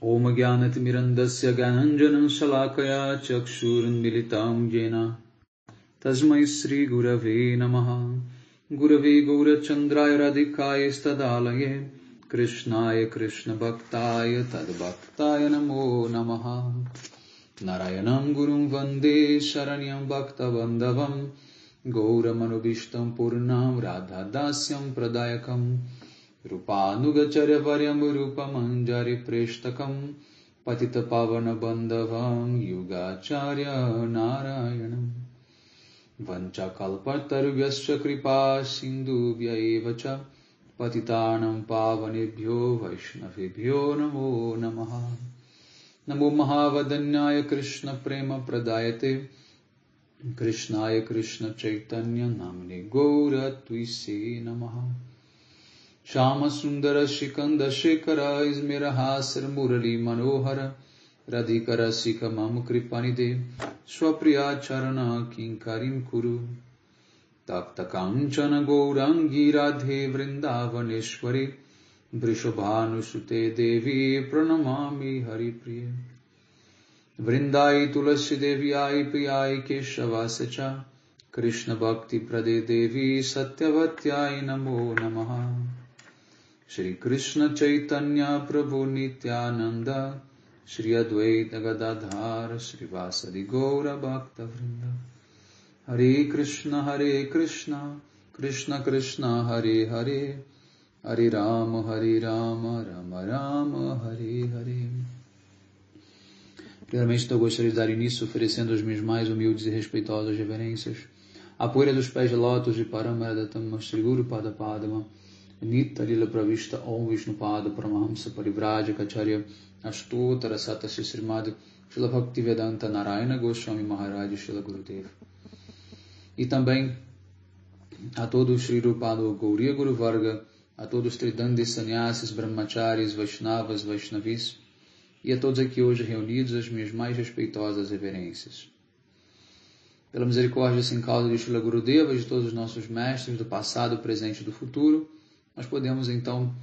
Om Jnanatimirandasya Gyananjanam Shalakaya Chakshurunmilitam Jena Tasmai Sri Gurave Namaha Gurave Gaurachandraya Radhikaya Stadalaye Krishnaya Krishna Bhaktaya Tadbhaktaya Namo Namaha Narayanam Gurum Vande Sharanyam Bhakta Bandhavam Gauramanovistam Purnam Radhadasyam Pradayakam Rupanugacharya Varyam Rupamanjari Preshtakam Patita Pavana Bandhavam Yugacharya Narayanam Vancha Kalpatarvyascha Kripa Sindhu Vyaevacha Patitanam Pavanebhyo Vaishnavebhyo Namo Namaha Namo Mahavadanyaya Krishna Prema Pradayate Krishnaya Krishna Chaitanya Namne Gaura Tuise Namaha Shama Sundara Shikanda Shekara Izmira Hasar Murali Manohara Radhikara Sika Mam Kripanide Swapriya Charana Kinkarim Kuru Tapta Kanchana Gourangi Radhe Vrindavaneshwari Vrishabhanusute Devi Pranamami Haripriya Vrindai Tulasi Devi Ai Priyai Keshavasacha Krishna Bhakti Prade Devi Satyavatyai Namo Namaha Shri Krishna Chaitanya Prabhu Nityananda Shri Advaita Gadadhar Shri Vasadi Gaura Bhakta Vrinda Hare Krishna Krishna Krishna Hare Hare Hare Rama Rama Rama Hare Hare. Primeiramente, eu gostaria de dar início oferecendo as minhas mais humildes e respeitosas reverências à poeira dos pés de lótus de Paramadattama Shri Guru Pada Padma Nitya Lila Pravishta Om Vishnu Pada Paramahamsa Parivrajaka Acharya Ashtotara Satasi Srimad Srila Bhaktivedanta Narayana Goswami Maharaj Srila Gurudev. E também a todos os Sri Rupada Gauriya Guru Varga, a todos os Tridandi Sannyasis, Brahmacharis, Vaishnavas, Vaishnavis, e a todos aqui hoje reunidos as minhas mais respeitosas reverências. Pela misericórdia sem causa de Srila Gurudeva e de todos os nossos mestres do passado, presente e do futuro, nós podemos então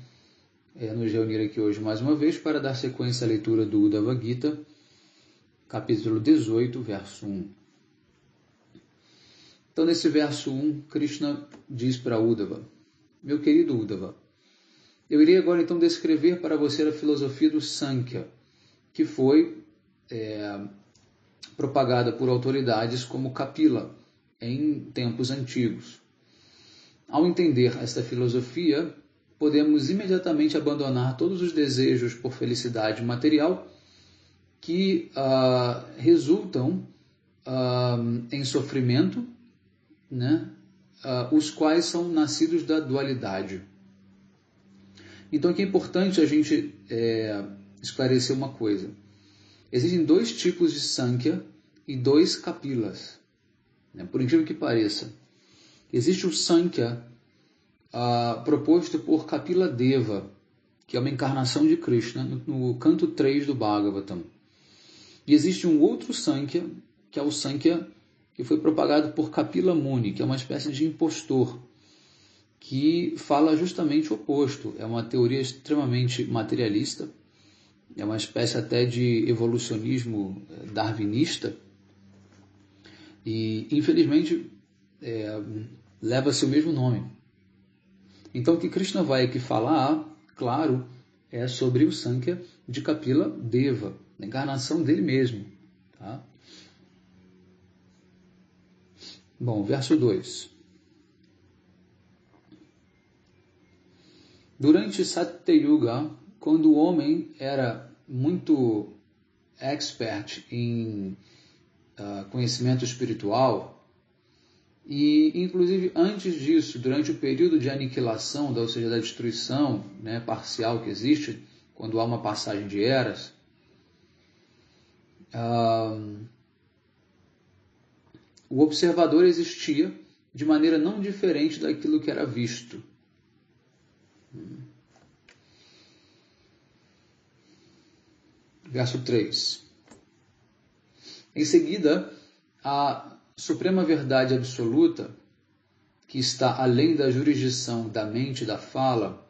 nos reunir aqui hoje mais uma vez para dar sequência à leitura do Uddhava Gita, capítulo 18, verso 1. Então, nesse verso 1, Krishna diz para Uddhava: meu querido Uddhava, eu irei agora então descrever para você a filosofia do Sankhya, que foi propagada por autoridades como Kapila em tempos antigos. Ao entender esta filosofia, podemos imediatamente abandonar todos os desejos por felicidade material que resultam em sofrimento, né? Os quais são nascidos da dualidade. Então aqui é importante a gente esclarecer uma coisa. Existem dois tipos de Sankhya e dois Kapilas, né? Por incrível que pareça. Existe o Sankhya proposto por Kapila Deva, que é uma encarnação de Krishna, no canto 3 do Bhagavatam. E existe um outro Sankhya, que é o Sankhya que foi propagado por Kapila Muni, que é uma espécie de impostor, que fala justamente o oposto. É uma teoria extremamente materialista, é uma espécie até de evolucionismo darwinista, e infelizmente leva-se o mesmo nome. Então o que Krishna vai aqui falar, claro, é sobre o Sankhya de Kapila Deva, a encarnação dele mesmo. Tá? Bom, verso 2. Durante Satyayuga, quando o homem era muito expert em conhecimento espiritual, e inclusive antes disso, durante o período de aniquilação, ou seja, da destruição, né, parcial que existe, quando há uma passagem de eras, o observador existia de maneira não diferente daquilo que era visto. Verso 3. Em seguida, a suprema verdade absoluta, que está além da jurisdição da mente e da fala,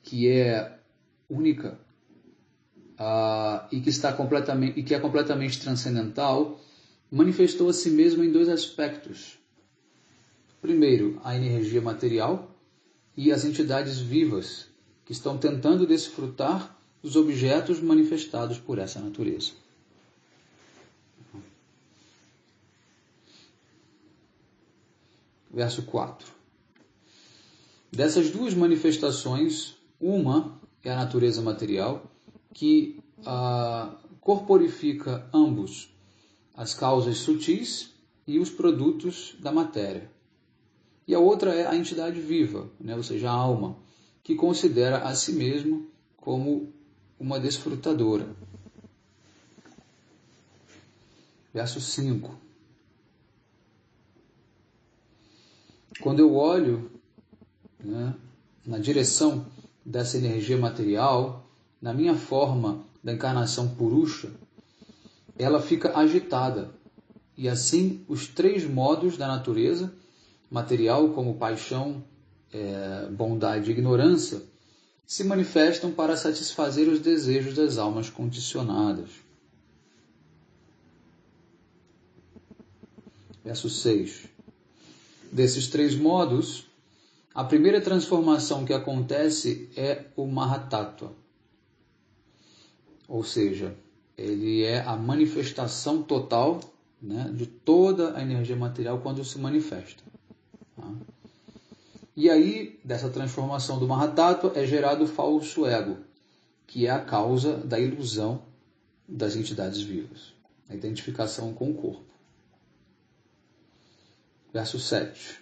que é única, e que é completamente transcendental, manifestou a si mesmo em dois aspectos. Primeiro, a energia material e as entidades vivas que estão tentando desfrutar dos objetos manifestados por essa natureza. Verso 4. Dessas duas manifestações, uma é a natureza material, que corporifica ambos, as causas sutis e os produtos da matéria. E a outra é a entidade viva, né? Ou seja, a alma, que considera a si mesmo como uma desfrutadora. Verso 5. Quando eu olho, né, na direção dessa energia material, na minha forma da encarnação Purusha, ela fica agitada. E assim, os três modos da natureza material, como paixão, bondade e ignorância, se manifestam para satisfazer os desejos das almas condicionadas. Verso 6. Desses três modos, a primeira transformação que acontece é o Mahatattva. Ou seja, ele é a manifestação total, né, de toda a energia material quando se manifesta. Tá? E aí, dessa transformação do Mahatattva, é gerado o falso ego, que é a causa da ilusão das entidades vivas, a identificação com o corpo. Verso 7.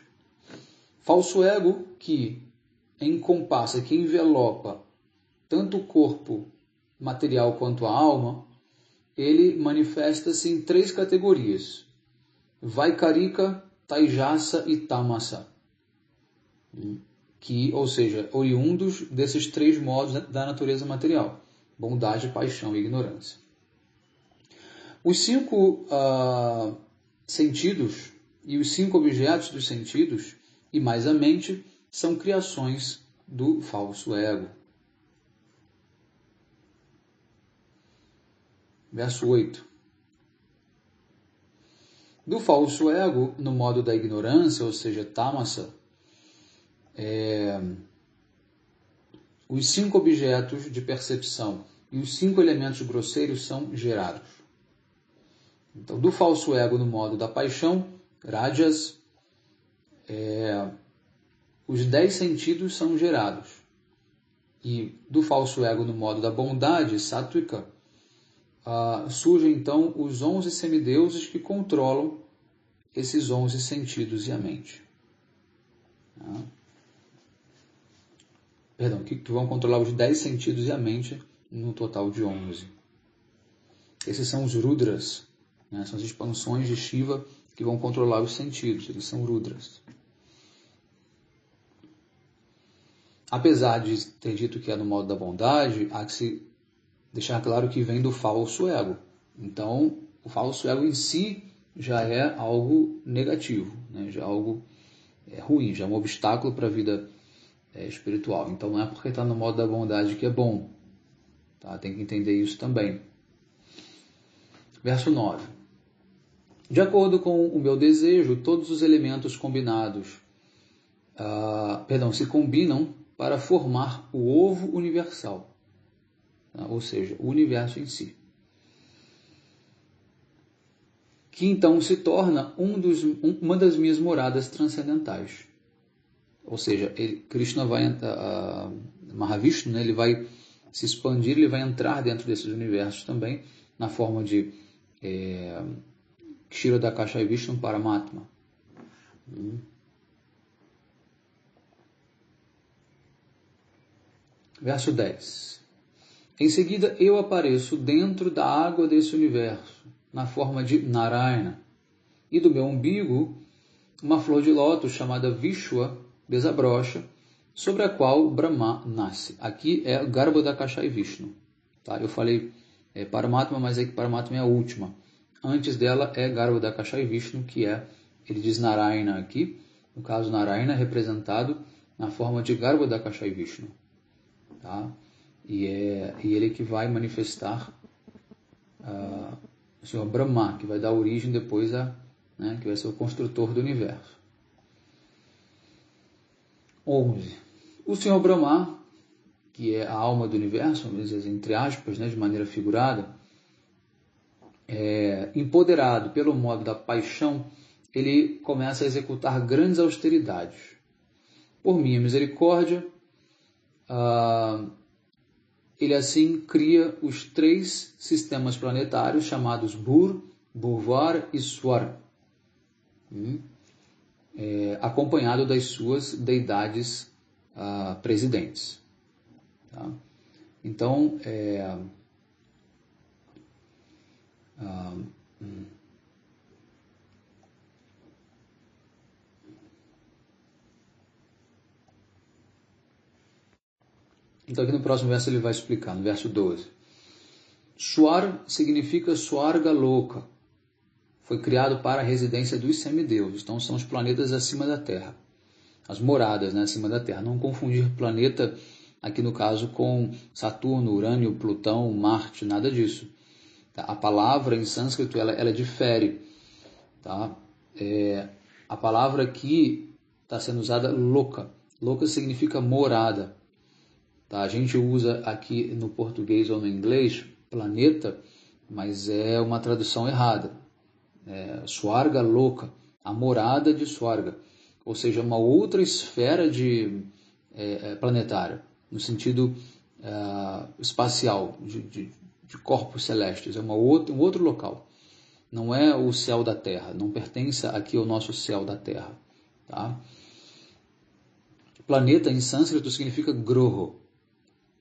Falso ego que encompassa, que envelopa tanto o corpo material quanto a alma, ele manifesta-se em três categorias: Vaikarika, Taijasa e Tamasa, ou seja, oriundos desses três modos da natureza material: bondade, paixão e ignorância. Os 5 sentidos e os 5 objetos dos sentidos, e mais a mente, são criações do falso ego. Verso 8. Do falso ego, no modo da ignorância, ou seja, tamasa, os 5 objetos de percepção e os 5 elementos grosseiros são gerados. Então, do falso ego no modo da paixão, rajas, os 10 sentidos são gerados. E do falso ego no modo da bondade, sattvica, surgem então os 11 semideuses que controlam esses 11 sentidos e a mente. Perdão, que vão controlar os 10 sentidos e a mente no total de 11. Esses são os Rudras, né? São as expansões de Shiva que vão controlar os sentidos, eles são Rudras. Apesar de ter dito que é no modo da bondade, há que se deixar claro que vem do falso ego. Então, o falso ego em si já é algo negativo, né? Já é algo ruim, já é um obstáculo para a vida espiritual. Então, não é porque está no modo da bondade que é bom. Tá? Tem que entender isso também. Verso 9. De acordo com o meu desejo, todos os elementos combinados, se combinam para formar o ovo universal, tá? Ou seja, o universo em si, que então se torna uma das minhas moradas transcendentais. Ou seja, Krishna vai Mahavishnu, né, ele vai se expandir, ele vai entrar dentro desses universos também, na forma de Kshirodakashayi Vishnu Paramatma. Verso 10. Em seguida, eu apareço dentro da água desse universo, na forma de Narayana, e do meu umbigo, uma flor de lótus chamada Vishwa desabrocha, sobre a qual Brahma nasce. Aqui é Garbhodakashayi Vishnu. Tá? Eu falei Paramatma, mas é que Paramatma é a última. Antes dela é Garbhodakashayi Vishnu, que ele diz Narayana aqui. No caso, Narayana é representado na forma de Garbhodakashayi Vishnu. Tá? E ele que vai manifestar o Senhor Brahma, que vai dar origem depois que vai ser o construtor do universo. 11. O Senhor Brahma, que é a alma do universo, vamos dizer, entre aspas, de maneira figurada, empoderado pelo modo da paixão, ele começa a executar grandes austeridades. Por minha misericórdia, ele assim cria os 3 sistemas planetários chamados Bur, Bhuvar e Swar, acompanhado das suas deidades presidentes. Tá? Então, então aqui no próximo verso ele vai explicar, no verso 12. Swar significa Swarga Loka. Foi criado para a residência dos semideuses. Então são os planetas acima da Terra. As moradas, acima da Terra. Não confundir planeta, aqui no caso, com Saturno, Urânio, Plutão, Marte, nada disso. Tá? A palavra em sânscrito, ela difere. Tá? A palavra aqui está sendo usada Loka. Loka significa morada. Tá? A gente usa aqui no português ou no inglês planeta, mas é uma tradução errada. Swarga Loka, a morada de Swarga, ou seja, uma outra esfera planetária, no sentido espacial, de corpos celestes, é um outro local. Não é o céu da Terra, não pertence aqui ao nosso céu da Terra. Tá? Planeta em sânscrito significa groho.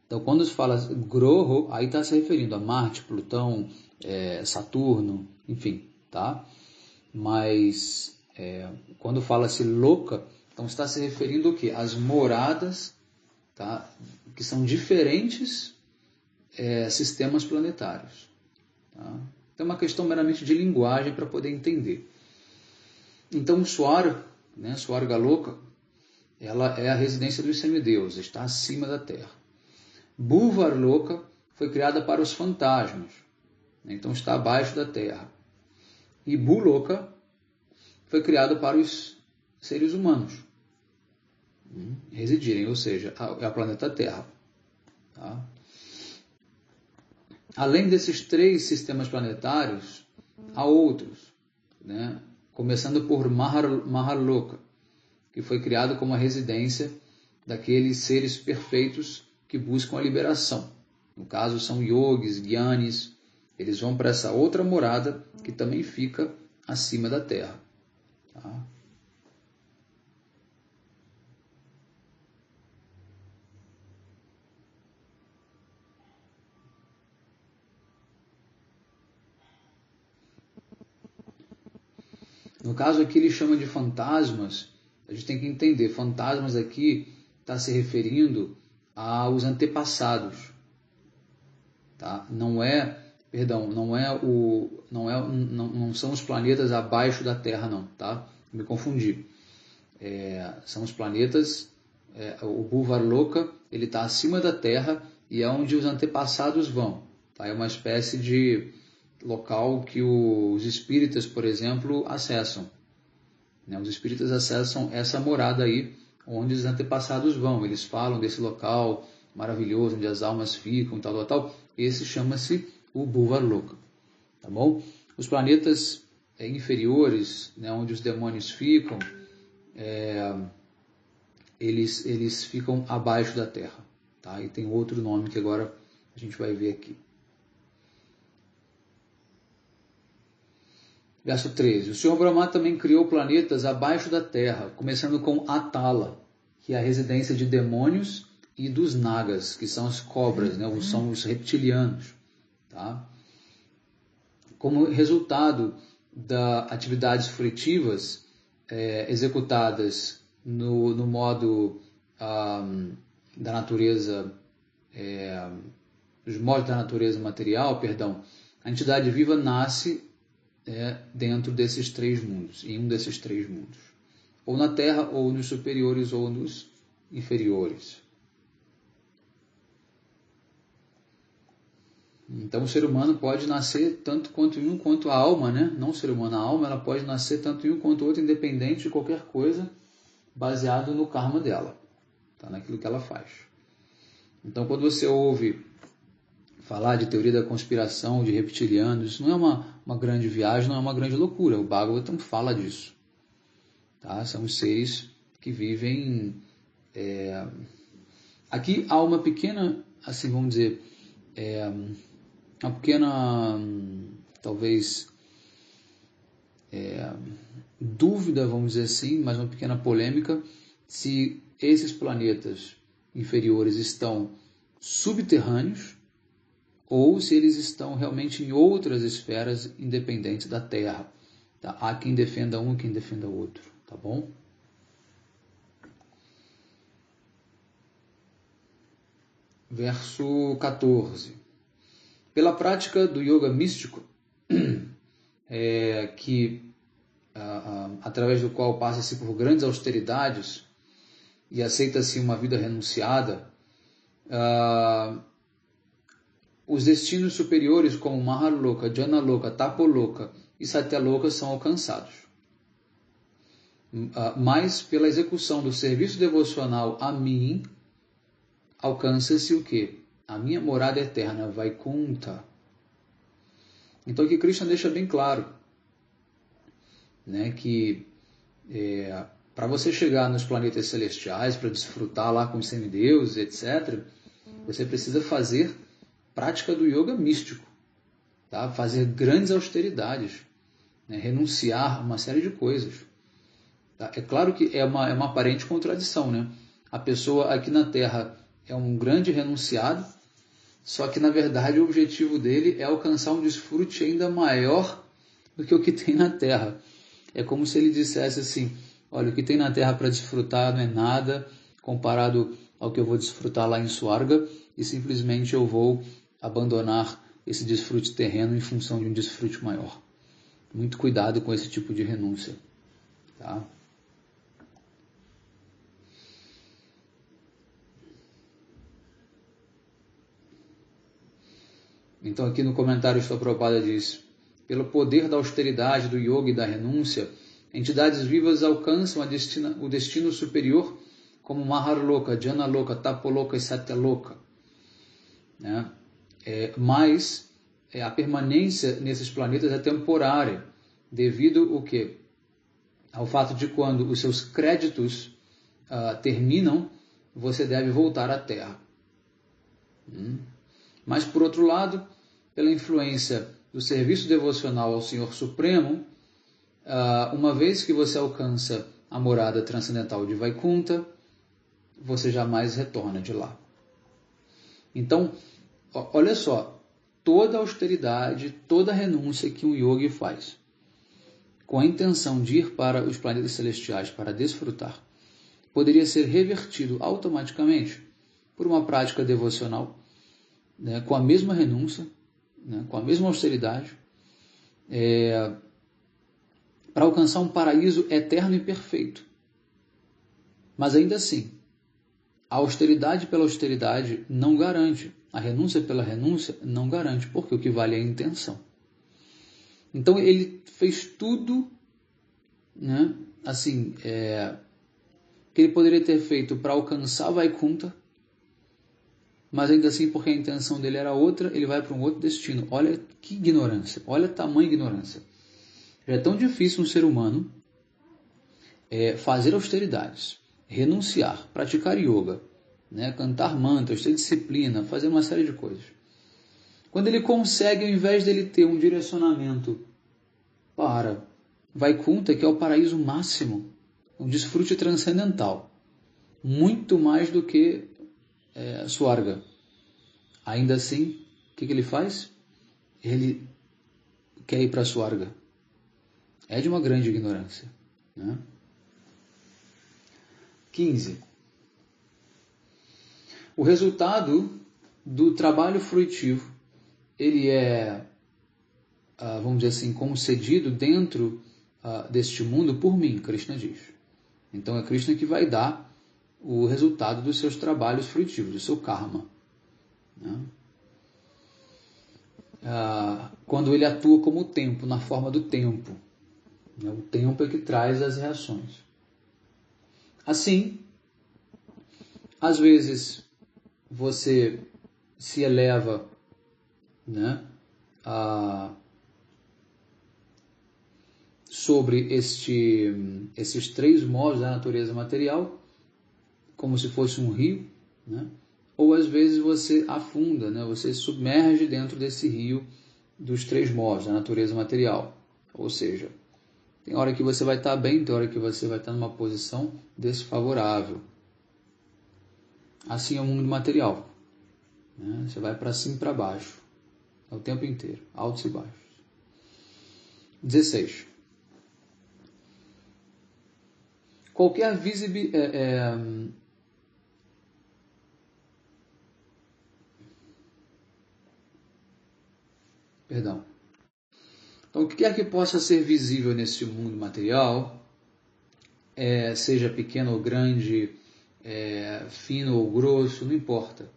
Então, quando se fala groho, aí está se referindo a Marte, Plutão, Saturno, enfim, tá? Mas quando fala-se loka, então está se referindo ao quê? As moradas, tá? Que são diferentes sistemas planetários. Tá? Então, é uma questão meramente de linguagem para poder entender. Então, Swar, Swarga Loka, ela é a residência dos semideuses, está acima da Terra. Bhuvar Loka foi criada para os fantasmas, então está abaixo da Terra. E Bhuloka foi criado para os seres humanos residirem, ou seja, é o planeta Terra. Tá? Além desses 3 sistemas planetários, há outros, começando por Maharloka, que foi criado como a residência daqueles seres perfeitos que buscam a liberação. No caso, são yogis, gyanis. Eles vão para essa outra morada que também fica acima da Terra. Tá? No caso aqui ele chama de fantasmas. A gente tem que entender, fantasmas aqui está se referindo aos antepassados. Tá? Não são os planetas abaixo da Terra, não, tá? Me confundi. São os planetas, o Bhuvar Loka, ele está acima da Terra e é onde os antepassados vão. Tá? É uma espécie de local que os espíritas, por exemplo, acessam. Os espíritas acessam essa morada aí, onde os antepassados vão. Eles falam desse local maravilhoso, onde as almas ficam, tal. Esse chama-se o Bhuvar Loka. Tá bom? Os planetas inferiores, onde os demônios ficam, eles ficam abaixo da Terra. Tá? E tem outro nome que agora a gente vai ver aqui. Verso 13. O Senhor Brahma também criou planetas abaixo da Terra, começando com Atala, que é a residência de demônios e dos nagas, que são as cobras, são os reptilianos. Tá? Como resultado das atividades fruitivas executadas no modo da natureza, os modos da natureza material, a entidade viva nasce dentro desses 3 mundos, em um desses 3 mundos. Ou na Terra, ou nos superiores, ou nos inferiores. Então o ser humano pode nascer tanto quanto em um quanto a alma, né? Não o ser humano, a alma, ela pode nascer tanto em um quanto o outro, independente de qualquer coisa, baseado no karma dela, tá? Naquilo que ela faz. Então quando você ouve falar de teoria da conspiração, de reptilianos, isso não é uma grande viagem, não é uma grande loucura. O Bhagavatam fala disso. Tá? São os seres que vivem... Aqui há uma pequena, assim, vamos dizer, uma pequena, talvez, dúvida, vamos dizer assim, mas uma pequena polêmica, se esses planetas inferiores estão subterrâneos ou se eles estão realmente em outras esferas independentes da Terra. Tá? Há quem defenda um e quem defenda o outro, tá bom? Verso 14. Pela prática do yoga místico, através do qual passa-se por grandes austeridades e aceita-se uma vida renunciada, os destinos superiores como Maharloka, Janaloka, Tapoloka e Satyaloka são alcançados. Mas pela execução do serviço devocional a mim, alcança-se o quê? A minha morada eterna, Vaikunta. Então aqui Krishna deixa bem claro, né, que para você chegar nos planetas celestiais, para desfrutar lá com os semideuses, etc., você precisa fazer prática do yoga místico, tá? Fazer grandes austeridades, né? Renunciar a uma série de coisas. Tá? É claro que é uma aparente contradição, né? A pessoa aqui na Terra é um grande renunciado, só que na verdade o objetivo dele é alcançar um desfrute ainda maior do que o que tem na Terra. É como se ele dissesse assim, olha, o que tem na Terra para desfrutar não é nada comparado ao que eu vou desfrutar lá em Swarga, e simplesmente eu vou abandonar esse desfrute terreno em função de um desfrute maior. Muito cuidado com esse tipo de renúncia. Tá? Então aqui no comentário Srila Prabhupada diz, pelo poder da austeridade, do yoga e da renúncia, entidades vivas alcançam o destino superior como Maharloka, Janaloka, Tapoloka e Satyaloka. Né? Mas a permanência nesses planetas é temporária, devido o quê? Ao fato de quando os seus créditos terminam, você deve voltar à Terra. Mas, por outro lado, pela influência do serviço devocional ao Senhor Supremo, uma vez que você alcança a morada transcendental de Vaikunta, você jamais retorna de lá. Então, olha só, toda austeridade, toda renúncia que um yogi faz, com a intenção de ir para os planetas celestiais para desfrutar, poderia ser revertido automaticamente por uma prática devocional, né, com a mesma renúncia, né, com a mesma austeridade, para alcançar um paraíso eterno e perfeito. Mas ainda assim, a austeridade pela austeridade não garante, a renúncia pela renúncia não garante, porque o que vale é a intenção. Então ele fez tudo, né, assim, que ele poderia ter feito para alcançar Vaikunta, mas ainda assim, porque a intenção dele era outra, ele vai para um outro destino. Olha que ignorância, olha tamanha ignorância. Já é tão difícil um ser humano fazer austeridades, renunciar, praticar yoga, né, cantar mantras, ter disciplina, fazer uma série de coisas. Quando ele consegue, ao invés dele ter um direcionamento para Vaikunta, que é o paraíso máximo, um desfrute transcendental, muito mais do que Swarga. Ainda assim, o que ele faz? Ele quer ir para Swarga. É de uma grande ignorância. Né? 15. O resultado do trabalho frutivo, ele vamos dizer assim, concedido dentro deste mundo por mim, Krishna diz. Então é Krishna que vai dar o resultado dos seus trabalhos frutivos, do seu karma. Né? quando ele atua como o tempo, na forma do tempo. O tempo é que traz as reações. Assim, às vezes você se eleva, né, sobre esses três modos da natureza material, como se fosse um rio, né? Ou às vezes você afunda, né? Você submerge dentro desse rio dos três modos da natureza material. Ou seja, tem hora que você vai estar bem, tem hora que você vai estar numa posição desfavorável. Assim é o mundo material, né? Você vai para cima e para baixo, o tempo inteiro, altos e baixos. 16. Qualquer Perdão. Então, o que quer que possa ser visível nesse mundo material, seja pequeno ou grande, fino ou grosso, não importa.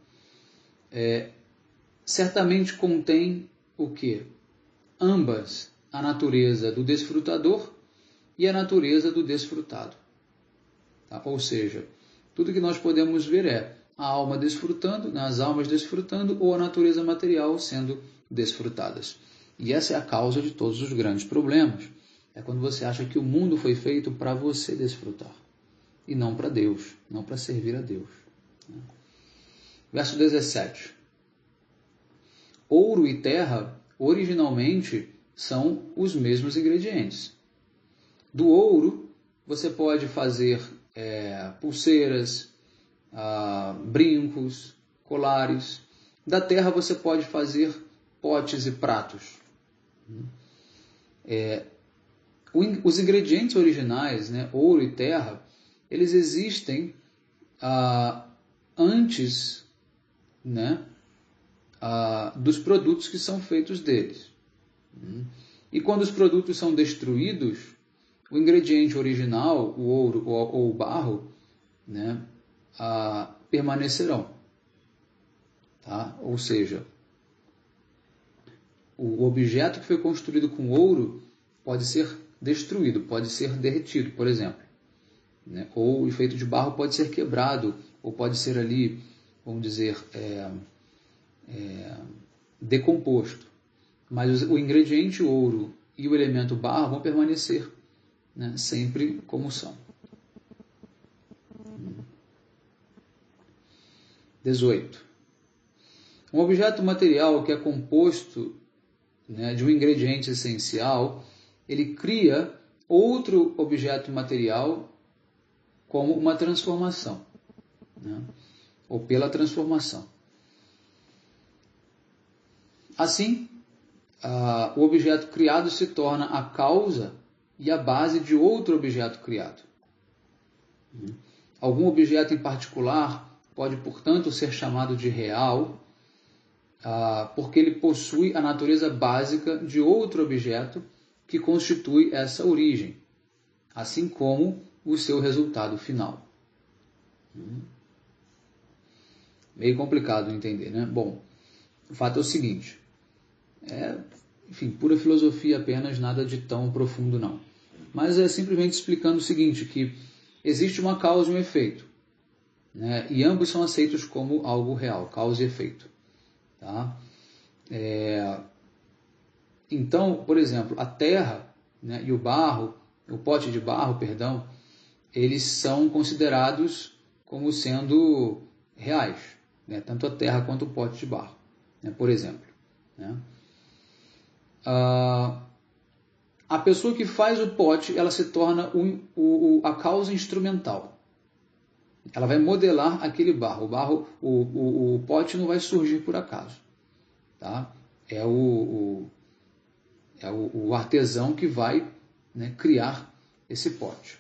Certamente contém o quê? Ambas, a natureza do desfrutador e a natureza do desfrutado. Tá? Ou seja, tudo que nós podemos ver é a alma desfrutando, as almas desfrutando, ou a natureza material sendo desfrutadas. E essa é a causa de todos os grandes problemas. É quando você acha que o mundo foi feito para você desfrutar, e não para Deus, não para servir a Deus. Verso 17. Ouro e terra, originalmente, são os mesmos ingredientes. Do ouro, você pode fazer pulseiras, brincos, colares. Da terra, você pode fazer potes e pratos. Os ingredientes originais, né, ouro e terra, eles existem antes, né, dos produtos que são feitos deles. E quando os produtos são destruídos, o ingrediente original, o ouro ou o barro, né, permanecerão. Tá? Ou seja, o objeto que foi construído com ouro pode ser destruído, pode ser derretido, por exemplo. Né? Ou o feito de barro pode ser quebrado, ou pode ser ali, vamos dizer, decomposto. Mas o ingrediente ouro e o elemento barro vão permanecer, né, sempre como são. 18. Um objeto material que é composto, né, de um ingrediente essencial, ele cria outro objeto material como uma transformação, né, ou pela transformação. Assim, o objeto criado se torna a causa e a base de outro objeto criado. Algum objeto em particular pode, portanto, ser chamado de real, porque ele possui a natureza básica de outro objeto que constitui essa origem, assim como o seu resultado final. Meio complicado de entender, né? Bom, o fato é o seguinte, enfim, pura filosofia apenas, nada de tão profundo não. Mas é simplesmente explicando o seguinte, que existe uma causa e um efeito, né? E ambos são aceitos como algo real, causa e efeito. Tá? Então, por exemplo, a terra, né, e o barro, o pote de barro, perdão, eles são considerados como sendo reais, né? Tanto a terra quanto o pote de barro, né, por exemplo. Né? A pessoa que faz o pote, ela se torna a causa instrumental. Ela vai modelar aquele barro. O pote não vai surgir por acaso. Tá? É o artesão que vai, né, criar esse pote.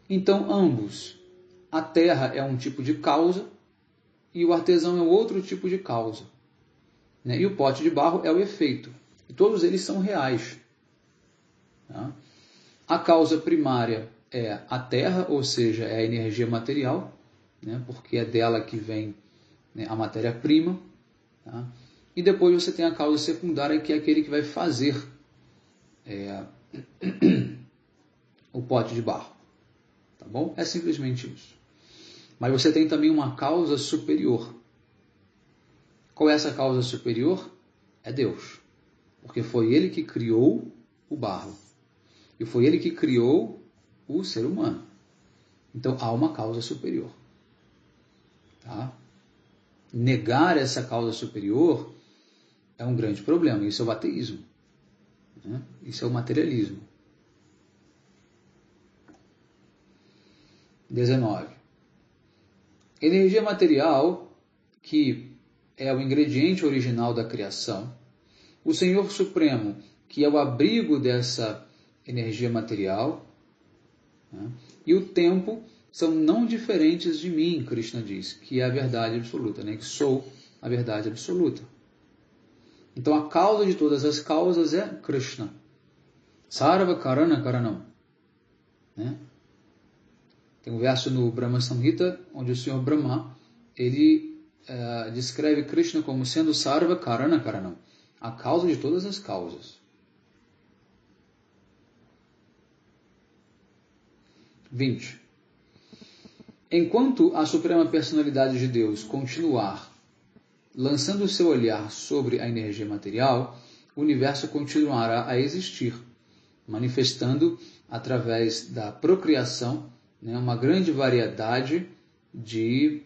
Então, ambos, a terra é um tipo de causa e o artesão é outro tipo de causa. Né? E o pote de barro é o efeito. E todos eles são reais. Tá? A causa primária é a terra, ou seja, é a energia material, né? Porque é dela que vem, né, a matéria-prima. Tá? E depois você tem a causa secundária, que é aquele que vai fazer o pote de barro. Tá bom? É simplesmente isso. Mas você tem também uma causa superior. Qual é essa causa superior? É Deus. Porque foi Ele que criou o barro. E foi Ele que criou o ser humano. Então há uma causa superior. Tá? Negar essa causa superior é um grande problema. Isso é o ateísmo. Né? Isso é o materialismo. 19. Energia material, que é o ingrediente original da criação. O Senhor Supremo, que é o abrigo dessa energia material. Né? E o tempo são não diferentes de mim, Krishna diz, que é a verdade absoluta, né? Que sou a verdade absoluta. Então a causa de todas as causas é Krishna. Sarva Karana Karanam. Né? Tem um verso no Brahma Samhita, onde o Senhor Brahma, ele descreve Krishna como sendo Sarva Karana Karanam, a causa de todas as causas. 20. Enquanto a Suprema Personalidade de Deus continuar lançando o seu olhar sobre a energia material, o universo continuará a existir, manifestando através da procriação, né, uma grande variedade de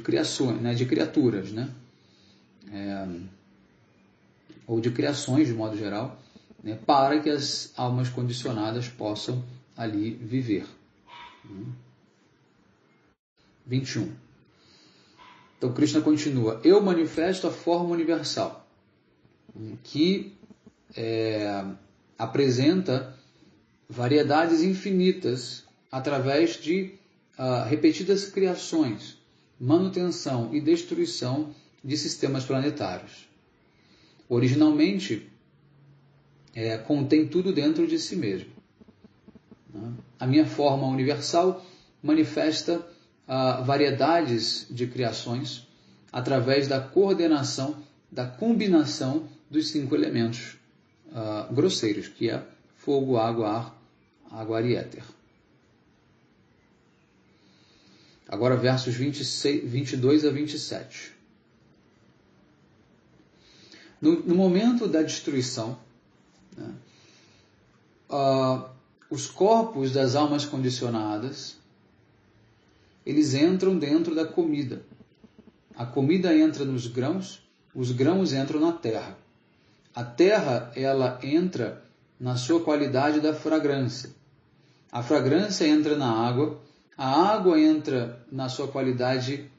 criações, né, de criaturas, né, ou de criações de modo geral, né, para que as almas condicionadas possam ali viver. 21. Então Krishna continua: eu manifesto a forma universal, que apresenta variedades infinitas através de repetidas criações, manutenção e destruição de sistemas planetários. Originalmente, contém tudo dentro de si mesmo. A minha forma universal manifesta variedades de criações através da coordenação, da combinação dos 5 elementos grosseiros, que é fogo, água, ar e éter. Agora versos 22 a 27. No momento da destruição, né, os corpos das almas condicionadas, eles entram dentro da comida. A comida entra nos grãos, os grãos entram na terra. A terra, ela entra na sua qualidade da fragrância. A fragrância entra na água, a água entra na sua qualidade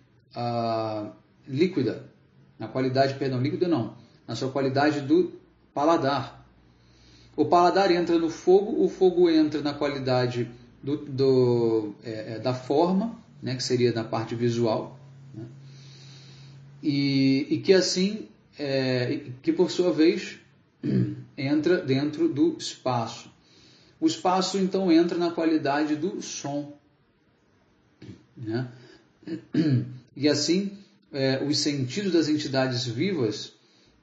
líquida. Na sua qualidade do paladar. O paladar entra no fogo, o fogo entra na qualidade da forma, né, que seria na parte visual, né, e que assim, que por sua vez entra dentro do espaço. O espaço então entra na qualidade do som, né, e assim os sentidos das entidades vivas,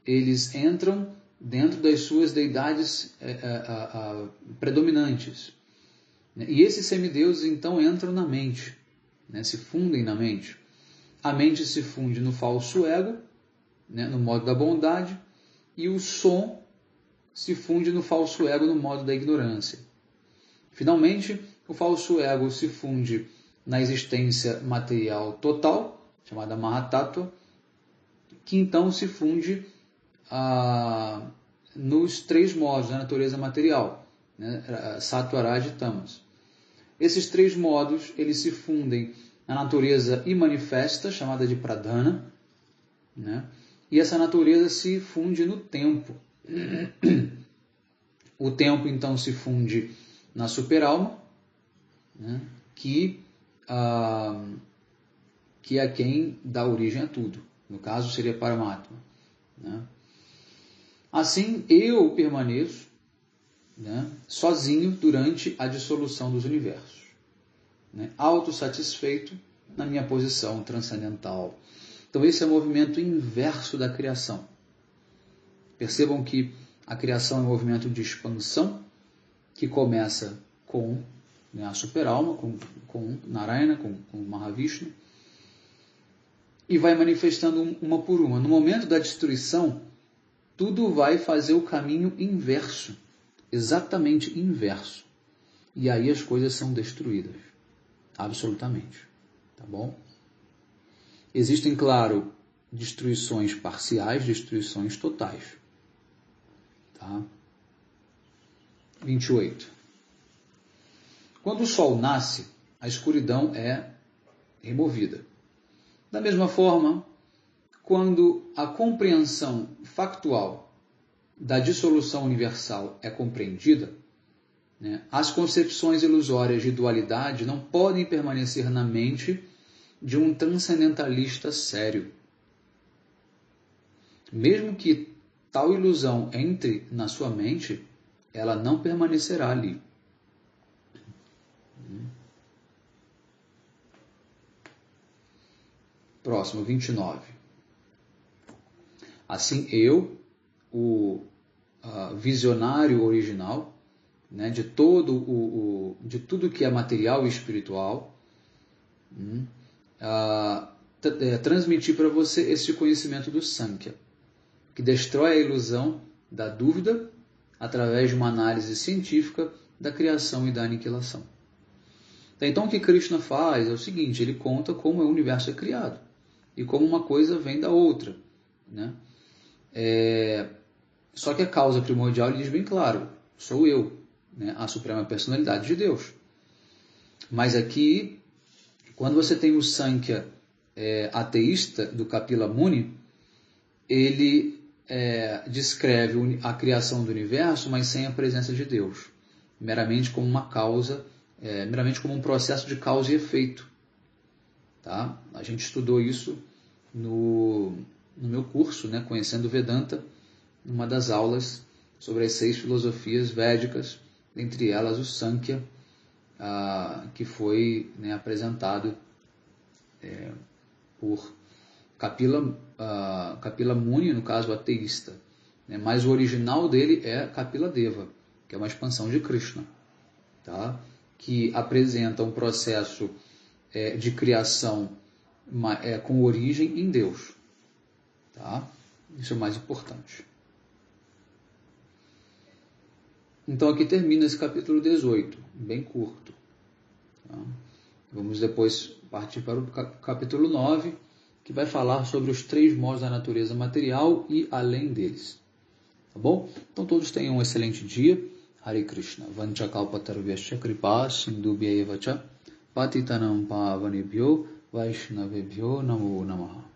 eles entram dentro das suas deidades predominantes. E esses semideuses então entram na mente, né, se fundem na mente. A mente se funde no falso ego, né, no modo da bondade, e o som se funde no falso ego, no modo da ignorância. Finalmente, o falso ego se funde na existência material total, chamada Mahatattva, que então se funde nos 3 modos da natureza material, né, Sattva, Raja e Tamas. Esses 3 modos, eles se fundem na natureza imanifesta, chamada de Pradhana, né, e essa natureza se funde no tempo. O tempo, então, se funde na superalma, né, que é quem dá origem a tudo. No caso, seria Paramatma. Né? Assim, eu permaneço, né, sozinho durante a dissolução dos universos, né, autossatisfeito na minha posição transcendental. Então esse é o movimento inverso da criação. Percebam que a criação é um movimento de expansão que começa com, né, a superalma, com Narayana, com Mahavishnu, e vai manifestando uma por uma. No momento da destruição, tudo vai fazer o caminho inverso, exatamente inverso. E aí as coisas são destruídas, absolutamente. Tá bom? Existem, claro, destruições parciais, destruições totais. Tá? 28. Quando o sol nasce, a escuridão é removida. Da mesma forma, quando a compreensão factual da dissolução universal é compreendida, né, as concepções ilusórias de dualidade não podem permanecer na mente de um transcendentalista sério. Mesmo que tal ilusão entre na sua mente, ela não permanecerá ali. Próximo, 29. Assim eu, o visionário original, né, de tudo que é material e espiritual, transmitir para você esse conhecimento do Sankhya, que destrói a ilusão da dúvida através de uma análise científica da criação e da aniquilação. Então o que Krishna faz é o seguinte, ele conta como o universo é criado e como uma coisa vem da outra, né? Só que a causa primordial, ele diz bem claro, sou eu, né? A suprema personalidade de Deus. Mas aqui, quando você tem o Sankhya ateísta do Kapila Muni, ele descreve a criação do universo, mas sem a presença de Deus, meramente como uma causa, meramente como um processo de causa e efeito. Tá? A gente estudou isso no meu curso, né, Conhecendo Vedanta, numa das aulas sobre as 6 filosofias védicas, entre elas o Sankhya, que foi, né, apresentado por Kapila Muni, no caso ateísta, né, mas o original dele é Kapila Deva, que é uma expansão de Krishna, tá? Que apresenta um processo de criação com origem em Deus. Tá? Isso é o mais importante. Então aqui termina esse capítulo 18, bem curto. Tá? Vamos depois partir para o capítulo 9, que vai falar sobre os 3 modos da natureza material e além deles. Tá bom? Então todos tenham um excelente dia. Hare Krishna. Vanchakalpatarvyasya kripa sindubhya evacha patitanam pavanebhyo vaishnavebhyo namo namaha.